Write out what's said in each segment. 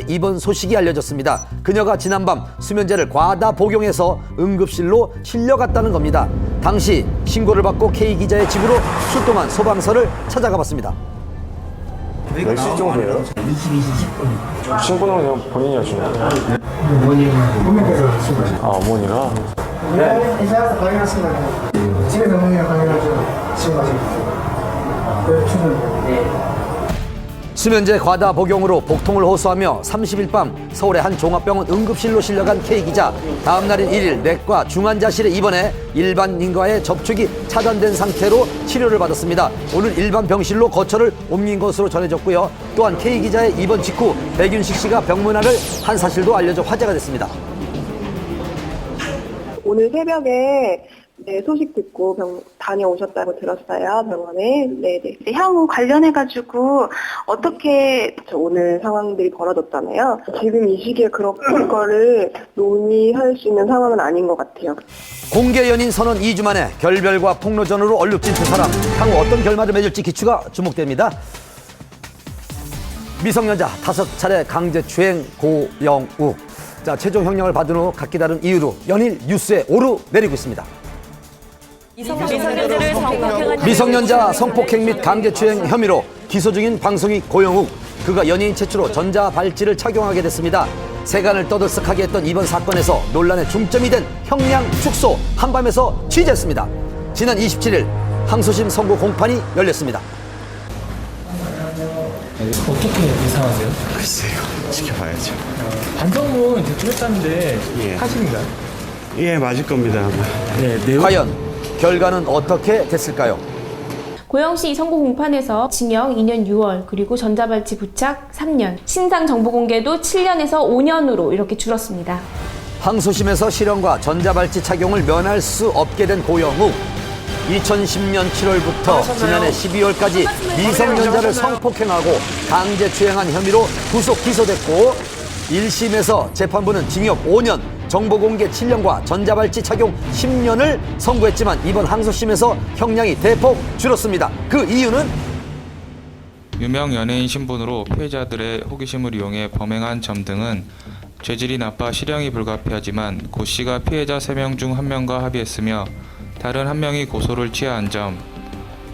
입원 소식이 알려졌습니다. 그녀가 지난밤 수면제를 과다 복용해서 응급실로 실려갔다는 겁니다. 당시 신고를 받고 K기자의 집으로 출동한 소방서를 찾아가 봤습니다. 몇 시 정도예요? 22시 10분. 신고는 그냥 본인이 하신 거예요? 어머니가 신고하셨어요. 아, 어머니가? 네, 이제 와서 확인하신다고. 집에서 어머니가 확인하셔서 신고하셨어요. 네, 출근. 네. 수면제 과다 복용으로 복통을 호소하며 30일 밤 서울의 한 종합병원 응급실로 실려간 K기자. 다음 날인 1일 내과 중환자실에 입원해 일반인과의 접촉이 차단된 상태로 치료를 받았습니다. 오늘 일반 병실로 거처를 옮긴 것으로 전해졌고요. 또한 K기자의 입원 직후 백윤식 씨가 병문안을 한 사실도 알려져 화제가 됐습니다. 오늘 새벽에 소식 듣고 다녀오셨다고 들었어요, 병원에. 네네. 향후 관련해가지고 어떻게 오늘 상황들이 벌어졌잖아요. 지금 이 시기에 그런 거를 논의할 수 있는 상황은 아닌 것 같아요. 공개 연인 선언 2주 만에 결별과 폭로전으로 얼룩진 두 사람. 향후 어떤 결말을 맺을지 기추가 주목됩니다. 미성년자 5차례 강제추행 고영욱. 자, 최종 형량을 받은 후 각기 다른 이유로 연일 뉴스에 오르내리고 있습니다. 미성년자 성폭행 및 강제추행 혐의로 기소 중인 방송인 고영욱. 그가 연예인 최초로 전자발찌를 착용하게 됐습니다. 세간을 떠들썩하게 했던 이번 사건에서 논란의 중점이 된 형량 축소 한밤에서 취재했습니다. 지난 27일 항소심 선고 공판이 열렸습니다. 어떻게 예상하세요? 글쎄요, 지켜봐야죠. 반성문 제출했다는데 예. 사실인가요? 예, 맞을 겁니다. 아마. 네, 내용. 과연 결과는 어떻게 됐을까요? 고영 씨 선고 공판에서 징역 2년 6월, 그리고 전자발찌 부착 3년, 신상 정보 공개도 7년에서 5년으로 이렇게 줄었습니다. 항소심에서 실형과 전자발찌 착용을 면할 수 없게 된 고영욱. 2010년 7월부터 지난해 12월까지 미성년자를 성폭행하고 강제추행한 혐의로 구속 기소됐고 1심에서 재판부는 징역 5년, 정보공개 7년과 전자발찌 착용 10년을 선고했지만 이번 항소심에서 형량이 대폭 줄었습니다. 그 이유는 유명 연예인 신분으로 피해자들의 호기심을 이용해 범행한 점 등은 죄질이 나빠 실형이 불가피하지만 고 씨가 피해자 3명 중 1명과 합의했으며 다른 1명이 고소를 취하한 점,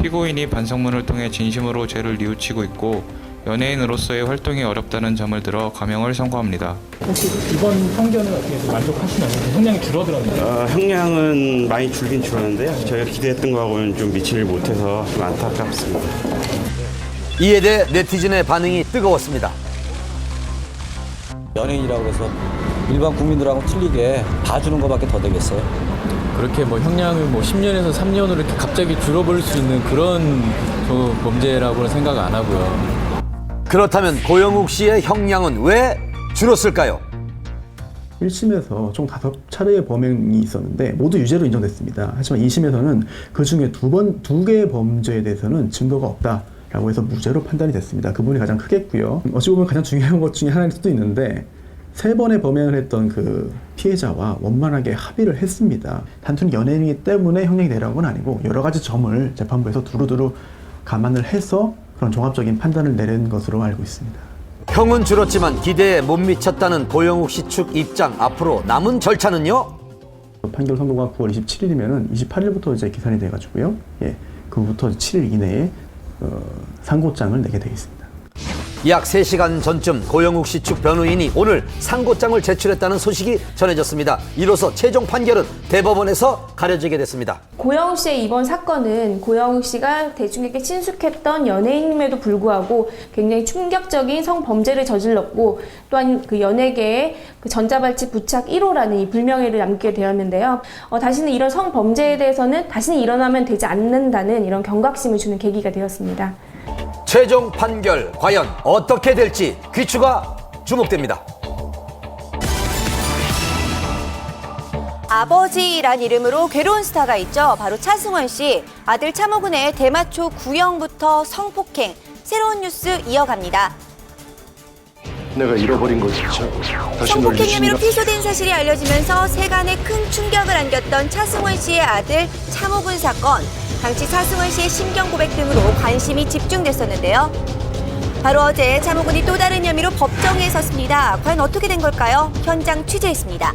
피고인이 반성문을 통해 진심으로 죄를 뉘우치고 있고 연예인으로서의 활동이 어렵다는 점을 들어 감형을 선고합니다. 혹시 이번 판결은 어떻게 만족하시나요? 형량이 줄어들었는데. 형량은 많이 줄긴 줄었는데요. 저희가 기대했던 거하고는 좀 미치를 못해서 좀 안타깝습니다. 이에 대해 네티즌의 반응이 뜨거웠습니다. 연예인이라고 해서 일반 국민들하고 틀리게 봐주는 것밖에 더 되겠어요? 그렇게 뭐 형량을 뭐 10년에서 3년으로 이렇게 갑자기 줄어버릴 수 있는 그런 범죄라고는 생각 안 하고요. 그렇다면 고영욱 씨의 형량은 왜 줄었을까요? 1심에서 총 5차례의 범행이 있었는데 모두 유죄로 인정됐습니다. 하지만 2심에서는 그중에 두 개의 범죄에 대해서는 증거가 없다라고 해서 무죄로 판단이 됐습니다. 그 부분이 가장 크겠고요. 어찌 보면 가장 중요한 것 중에 하나일 수도 있는데 3번의 범행을 했던 그 피해자와 원만하게 합의를 했습니다. 단순히 연예인이기 때문에 형량이 내려간 건 아니고 여러 가지 점을 재판부에서 두루두루 감안을 해서 그런 종합적인 판단을 내린 것으로 알고 있습니다. 형은 줄었지만 기대에 못 미쳤다는 고영욱 씨 측 입장. 앞으로 남은 절차는요? 판결 선고가 9월 27일이면은 28일부터 이제 기산이 돼가지고요. 예, 그부터 7일 이내에 상고장을 내게 되겠습니다. 약 3시간 전쯤 고영욱 씨 측 변호인이 오늘 상고장을 제출했다는 소식이 전해졌습니다. 이로써 최종 판결은 대법원에서 가려지게 됐습니다. 고영 씨의 이번 사건은 고영 씨가 대중에게 친숙했던 연예인임에도 불구하고 굉장히 충격적인 성범죄를 저질렀고 또한 그 연예계에 그 전자발찌 부착 1호라는 이 불명예를 남기게 되었는데요. 다시는 이런 성범죄에 대해서는 다시는 일어나면 되지 않는다는 이런 경각심을 주는 계기가 되었습니다. 최종 판결 과연 어떻게 될지 귀추가 주목됩니다. 아버지란 이름으로 괴로운 스타가 있죠. 바로 차승원 씨. 아들 차모근의 대마초 구형부터 성폭행. 새로운 뉴스 이어갑니다. 내가 잃어버린 것조차 다시 널 성폭행 혐의로 유심히 피소된 사실이 알려지면서 세간에 큰 충격을 안겼던 차승원 씨의 아들 차모근 사건. 당시 차승원 씨의 신경 고백 등으로 관심이 집중됐었는데요. 바로 어제 차모군이 또 다른 혐의로 법정에 섰습니다. 과연 어떻게 된 걸까요? 현장 취재했습니다.